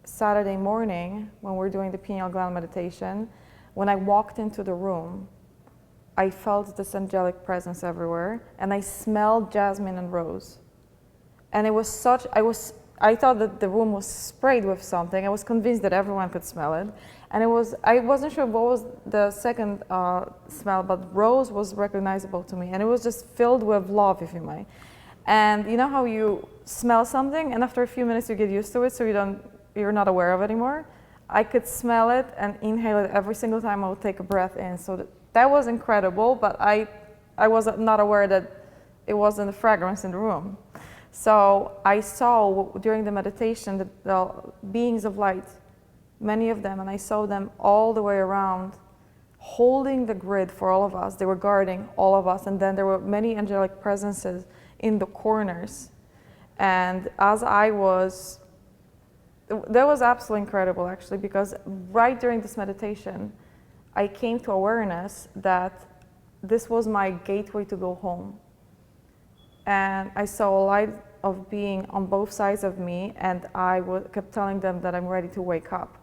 Saturday morning, when we're doing the pineal gland meditation, when I walked into the room, I felt this angelic presence everywhere, and I smelled jasmine and rose. And it was such, I thought that the room was sprayed with something. I was convinced that everyone could smell it. And I wasn't sure what was the second smell, but rose was recognizable to me. And it was just filled with love, if you may. And you know how you smell something, and after a few minutes you get used to it, so you're not aware of it anymore? I could smell it and inhale it every single time I would take a breath in. So that was incredible, but I was not aware that it wasn't a fragrance in the room. So I saw during the meditation that the beings of light, many of them, and I saw them all the way around, holding the grid for all of us. They were guarding all of us, and then there were many angelic presences in the corners. And as that was absolutely incredible, actually, because right during this meditation, I came to awareness that this was my gateway to go home. And I saw a light of being on both sides of me, and I kept telling them that I'm ready to wake up.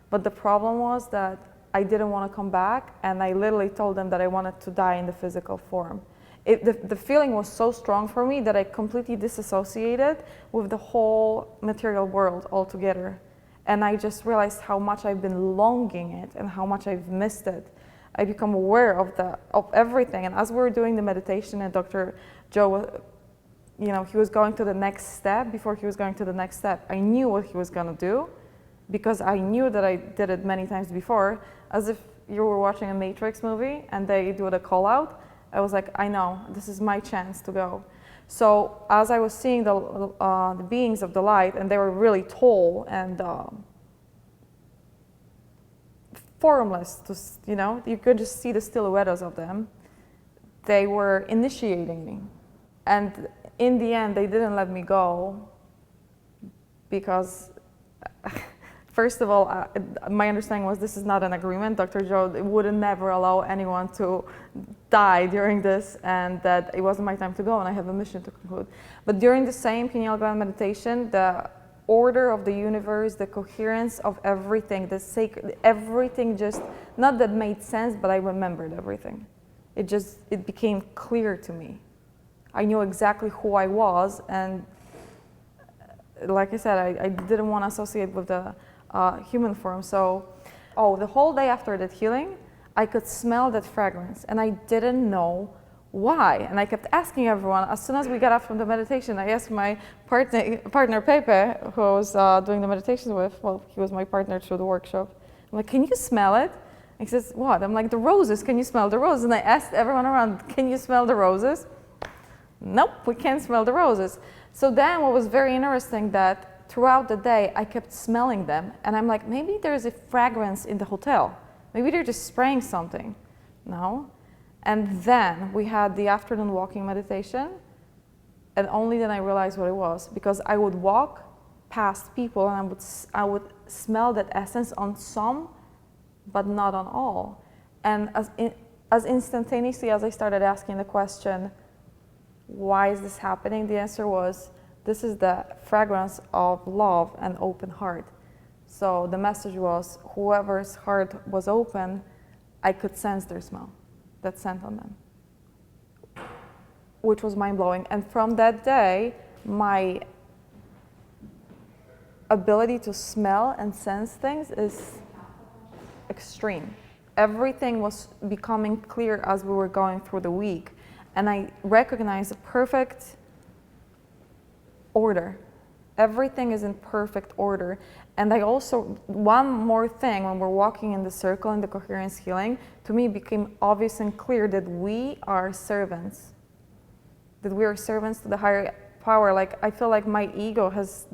But the problem was that I didn't want to come back, and I literally told them that I wanted to die in the physical form. The feeling was so strong for me that I completely disassociated with the whole material world altogether. And I just realized how much I've been longing it and how much I've missed it. I become aware of everything. And as we were doing the meditation, and Dr. Joe, he was going to the next step. Before he was going to the next step, I knew what he was going to do, because I knew that I did it many times before, as if you were watching a Matrix movie and they do the call out. I was like, I know, this is my chance to go. So as I was seeing the beings of the light, and they were really tall and formless, you could just see the silhouettes of them. They were initiating me. And in the end, they didn't let me go because first of all, my understanding was this is not an agreement. Dr. Joe would never allow anyone to die during this, and that it wasn't my time to go and I have a mission to conclude. But during the same pineal gland meditation, the order of the universe, the coherence of everything, the sacred, everything just, not that made sense, but I remembered everything. It became clear to me. I knew exactly who I was, and like I said, I didn't want to associate with the human form. So, the whole day after that healing, I could smell that fragrance, and I didn't know why. And I kept asking everyone. As soon as we got up from the meditation, I asked my partner Pepe, who I was doing the meditation with. Well, he was my partner through the workshop. I'm like, can you smell it? And he says, what? I'm like, the roses. Can you smell the roses? And I asked everyone around, can you smell the roses? Nope, we can't smell the roses. So then what was very interesting that throughout the day, I kept smelling them. And I'm like, maybe there's a fragrance in the hotel. Maybe they're just spraying something. No. And then we had the afternoon walking meditation. And only then I realized what it was. Because I would walk past people and I would smell that essence on some, but not on all. And as instantaneously as I started asking the question, why is this happening? The answer was, this is the fragrance of love and open heart. So the message was, whoever's heart was open, I could sense their smell, that scent on them, which was mind-blowing. And from that day, my ability to smell and sense things is extreme. Everything was becoming clear as we were going through the week. And I recognized a perfect order. Everything is in perfect order. And I also, one more thing, when we're walking in the circle in the coherence healing, to me became obvious and clear that we are servants. That we are servants to the higher power. Like, I feel like my ego has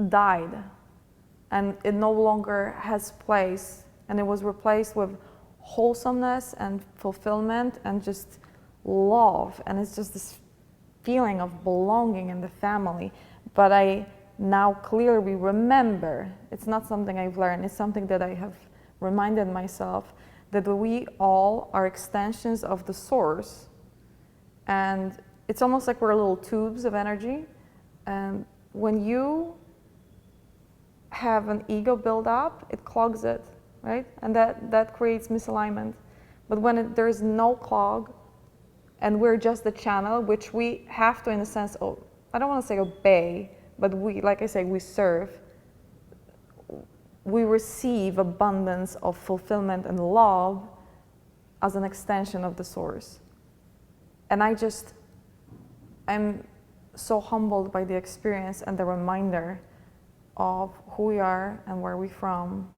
died and it no longer has place, and it was replaced with wholesomeness and fulfillment and just love, and it's just this feeling of belonging in the family. But I now clearly remember, it's not something I've learned, it's something that I have reminded myself, that we all are extensions of the source, and it's almost like we're little tubes of energy. And when you have an ego build up, it clogs it, right? And that creates misalignment. But when there's no clog, and we're just the channel, which we have to, in a sense, I don't want to say obey, but we, like I say, we serve. We receive abundance of fulfillment and love as an extension of the source. And I'm so humbled by the experience and the reminder of who we are and where we're from.